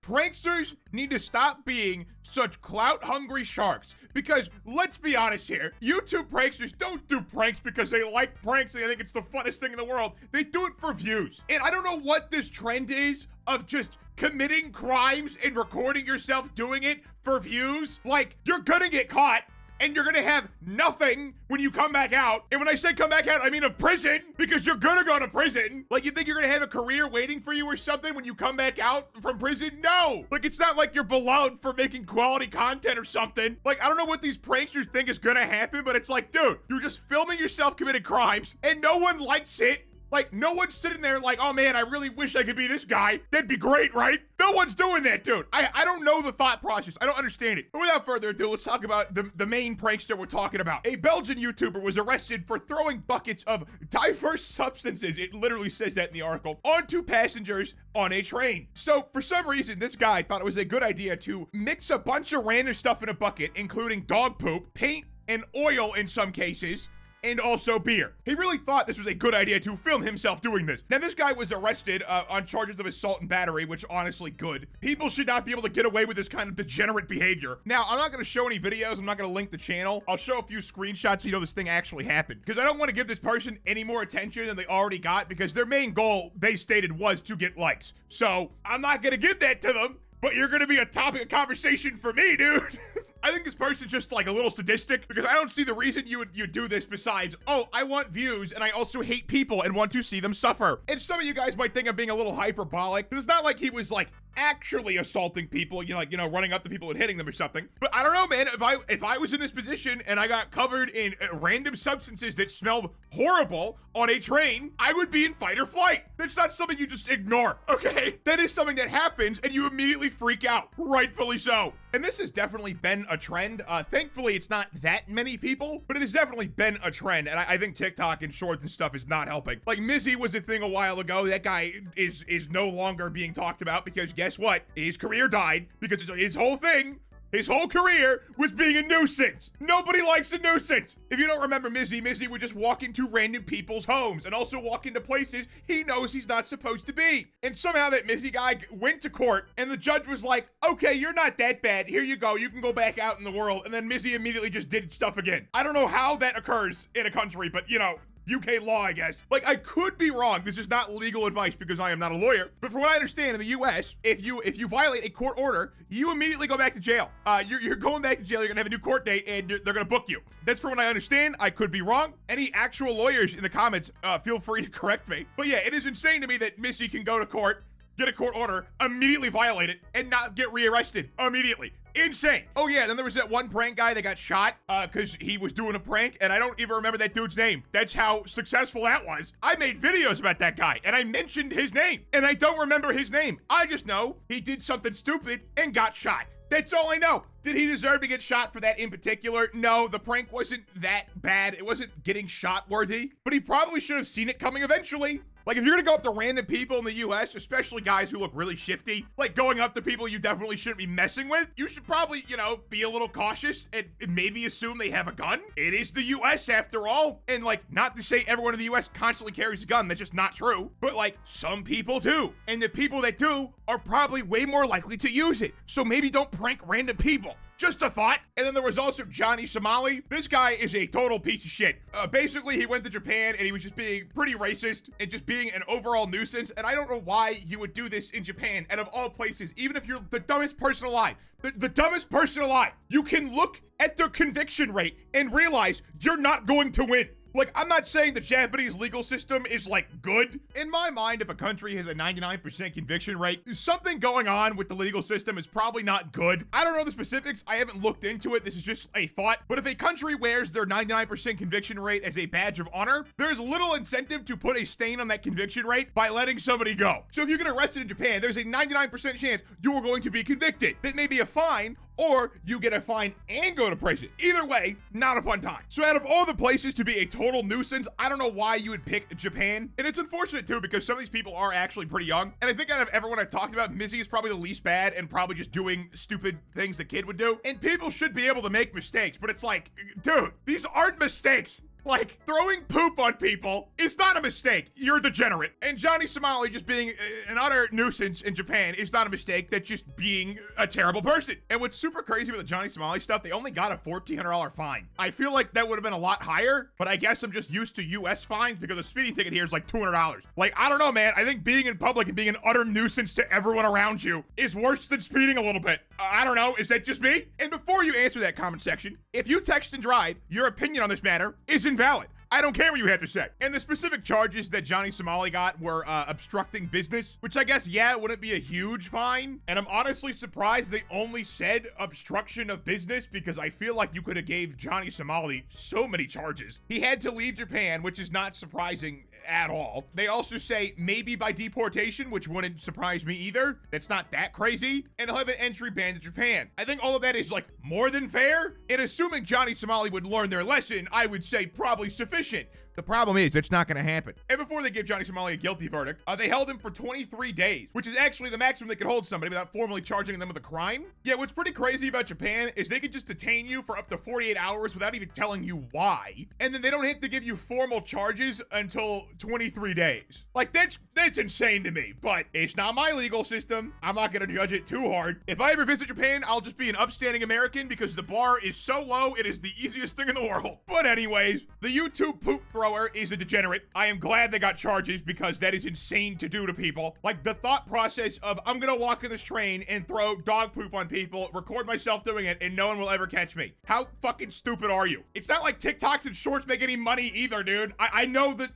pranksters need to stop being such clout-hungry sharks. Because, let's be honest here, YouTube pranksters don't do pranks because they like pranks and they think it's the funnest thing in the world. They do it for views. And I don't know what this trend is of just committing crimes and recording yourself doing it for views. Like, you're gonna get caught. And you're gonna have nothing when you come back out. And when I say come back out, I mean of prison, because you're gonna go to prison. Like, you think you're gonna have a career waiting for you or something when you come back out from prison? No. Like, it's not like you're beloved for making quality content or something. Like, I don't know what these pranksters think is gonna happen, but it's like, dude, you're just filming yourself committing crimes, and no one likes it. Like, no one's sitting there like, oh man, I really wish I could be this guy. That'd be great, right? No one's doing that, dude. I don't know the thought process. I don't understand it. But without further ado, let's talk about the main prankster we're talking about. A Belgian YouTuber was arrested for throwing buckets of diverse substances, it literally says that in the article, onto passengers on a train. So, for some reason, this guy thought it was a good idea to mix a bunch of random stuff in a bucket, including dog poop, paint, and oil in some cases, and also beer. He really thought this was a good idea to film himself doing this. Now, this guy was arrested on charges of assault and battery, which honestly good. People should not be able to get away with this kind of degenerate behavior. Now, I'm not going to show any videos. I'm not going to link the channel. I'll show a few screenshots so you know this thing actually happened. Because I don't want to give this person any more attention than they already got, because their main goal, they stated, was to get likes. So, I'm not going to give that to them, but you're going to be a topic of conversation for me, dude. I think this person's just like a little sadistic, because I don't see the reason you do this besides, oh, I want views and I also hate people and want to see them suffer. And some of you guys might think I'm being a little hyperbolic. It's not like he was like actually assaulting people, running up to people and hitting them or something. But I don't know, man, if I was in this position and I got covered in random substances that smelled horrible on a train, I would be in fight or flight. That's not something you just ignore, okay? That is something that happens and you immediately freak out, rightfully so. And this has definitely been a trend. Thankfully, it's not that many people, but it has definitely been a trend. And I think TikTok and shorts and stuff is not helping. Like, Mizzy was a thing a while ago. That guy is no longer being talked about because guess what? His career died because his whole career was being a nuisance. Nobody likes a nuisance. If you don't remember Mizzy would just walk into random people's homes and also walk into places he knows he's not supposed to be. And somehow that Mizzy guy went to court and the judge was like, okay, you're not that bad. Here you go. You can go back out in the world. And then Mizzy immediately just did stuff again. I don't know how that occurs in a country, but UK law, I guess. Like, I could be wrong. This is not legal advice because I am not a lawyer. But from what I understand, in the US, if you violate a court order, you immediately go back to jail. You're going back to jail. You're gonna have a new court date, and they're gonna book you. That's from what I understand. I could be wrong. Any actual lawyers in the comments, feel free to correct me. But yeah, it is insane to me that Missy can go to court, get a court order, immediately violate it, and not get rearrested immediately. Insane. Oh yeah, then there was that one prank guy that got shot because he was doing a prank, and I don't even remember that dude's name. That's how successful that was. I made videos about that guy, and I mentioned his name, and I don't remember his name. I just know he did something stupid and got shot. That's all I know. Did he deserve to get shot for that in particular? No, the prank wasn't that bad. It wasn't getting shot worthy, but he probably should have seen it coming eventually. Like, if you're gonna go up to random people in the US, especially guys who look really shifty, like going up to people you definitely shouldn't be messing with, you should probably, be a little cautious and maybe assume they have a gun. It is the US after all. And like, not to say everyone in the US constantly carries a gun, that's just not true. But like, some people do. And the people that do are probably way more likely to use it. So maybe don't prank random people. Just a thought. And then there was also Johnny Somali. This guy is a total piece of shit. Basically, he went to Japan and he was just being pretty racist and just being an overall nuisance. And I don't know why you would do this in Japan. And of all places, even if you're the dumbest person alive, the dumbest person alive, you can look at their conviction rate and realize you're not going to win. Like, I'm not saying the Japanese legal system is, like, good. In my mind, if a country has a 99% conviction rate, something going on with the legal system is probably not good. I don't know the specifics. I haven't looked into it. This is just a thought. But if a country wears their 99% conviction rate as a badge of honor, there's little incentive to put a stain on that conviction rate by letting somebody go. So if you get arrested in Japan, there's a 99% chance you are going to be convicted. That may be a fine, or you get a fine and go to prison. Either way, not a fun time. So out of all the places to be a total nuisance, I don't know why you would pick Japan. And it's unfortunate too, because some of these people are actually pretty young. And I think out of everyone I've talked about, Mizzy is probably the least bad and probably just doing stupid things the kid would do. And people should be able to make mistakes, but it's like, dude, these aren't mistakes. Like, throwing poop on people is not a mistake. You're a degenerate. And Johnny Somali just being an utter nuisance in Japan is not a mistake. That's just being a terrible person. And what's super crazy with the Johnny Somali stuff, they only got a $1,400 fine. I feel like that would have been a lot higher, but I guess I'm just used to US fines because a speeding ticket here is like $200. Like, I don't know, man. I think being in public and being an utter nuisance to everyone around you is worse than speeding a little bit. I don't know. Is that just me? And before you answer that comment section, if you text and drive, your opinion on this matter is invalid. I don't care what you have to say. And the specific charges that Johnny Somali got were obstructing business, which I guess, yeah, wouldn't be a huge fine. And I'm honestly surprised they only said obstruction of business because I feel like you could have gave Johnny Somali so many charges. He had to leave Japan, which is not surprising at all. They also say maybe by deportation, which wouldn't surprise me either. That's not that crazy. And he'll have an entry ban to Japan. I think all of that is like more than fair. And assuming Johnny Somali would learn their lesson, I would say probably sufficient. The problem is, it's not going to happen. And before they give Johnny Somali a guilty verdict, they held him for 23 days, which is actually the maximum they could hold somebody without formally charging them with a crime. Yeah, what's pretty crazy about Japan is they can just detain you for up to 48 hours without even telling you why. And then they don't have to give you formal charges until 23 days. Like, that's insane to me, but it's not my legal system. I'm not going to judge it too hard. If I ever visit Japan, I'll just be an upstanding American because the bar is so low, it is the easiest thing in the world. But anyways, the YouTube poop thrower is a degenerate. I am glad they got charges because that is insane to do to people. Like, the thought process of I'm gonna walk in this train and throw dog poop on people, record myself doing it, and no one will ever catch me. How fucking stupid are you? It's not like TikToks and shorts make any money either, dude. I know the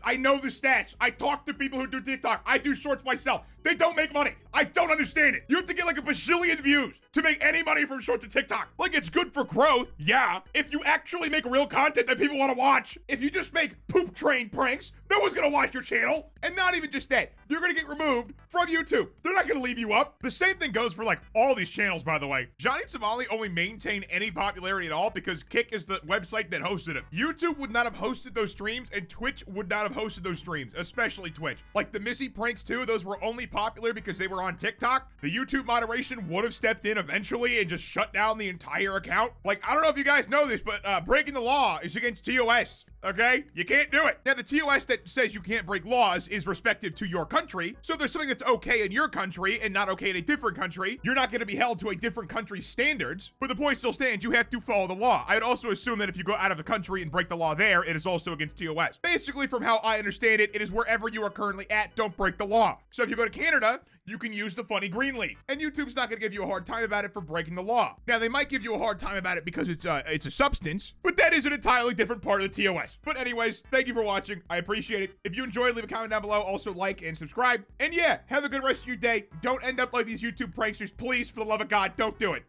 stats. I talk to people who do TikTok. I do shorts myself. They don't make money. I don't understand it. You have to get like a bajillion views to make any money from short to TikTok. Like, it's good for growth, yeah. If you actually make real content that people want to watch, if you just make poop train pranks, no one's gonna watch your channel. And not even just that, you're gonna get removed from YouTube. They're not gonna leave you up. The same thing goes for like all these channels, by the way. Johnny Somali only maintained any popularity at all because Kick is the website that hosted him. YouTube would not have hosted those streams, and Twitch would not have hosted those streams, especially Twitch. Like the Missy pranks too, those were only popular because they were on TikTok. The YouTube moderation would have stepped in eventually and just shut down the entire account. Like, I don't know if you guys know this, but breaking the law is against TOS. Okay? You can't do it. Now, the TOS that says you can't break laws is respective to your country. So if there's something that's okay in your country and not okay in a different country, you're not going to be held to a different country's standards. But the point still stands, you have to follow the law. I would also assume that if you go out of the country and break the law there, it is also against TOS. Basically, from how I understand it, it is wherever you are currently at, don't break the law. So if you go to Canada, you can use the funny green leaf. And YouTube's not going to give you a hard time about it for breaking the law. Now, they might give you a hard time about it because it's a substance, but that is an entirely different part of the TOS. But anyways, thank you for watching. I appreciate it. If you enjoyed, leave a comment down below. Also, like and subscribe. And yeah, have a good rest of your day. Don't end up like these YouTube pranksters. Please, for the love of God, don't do it.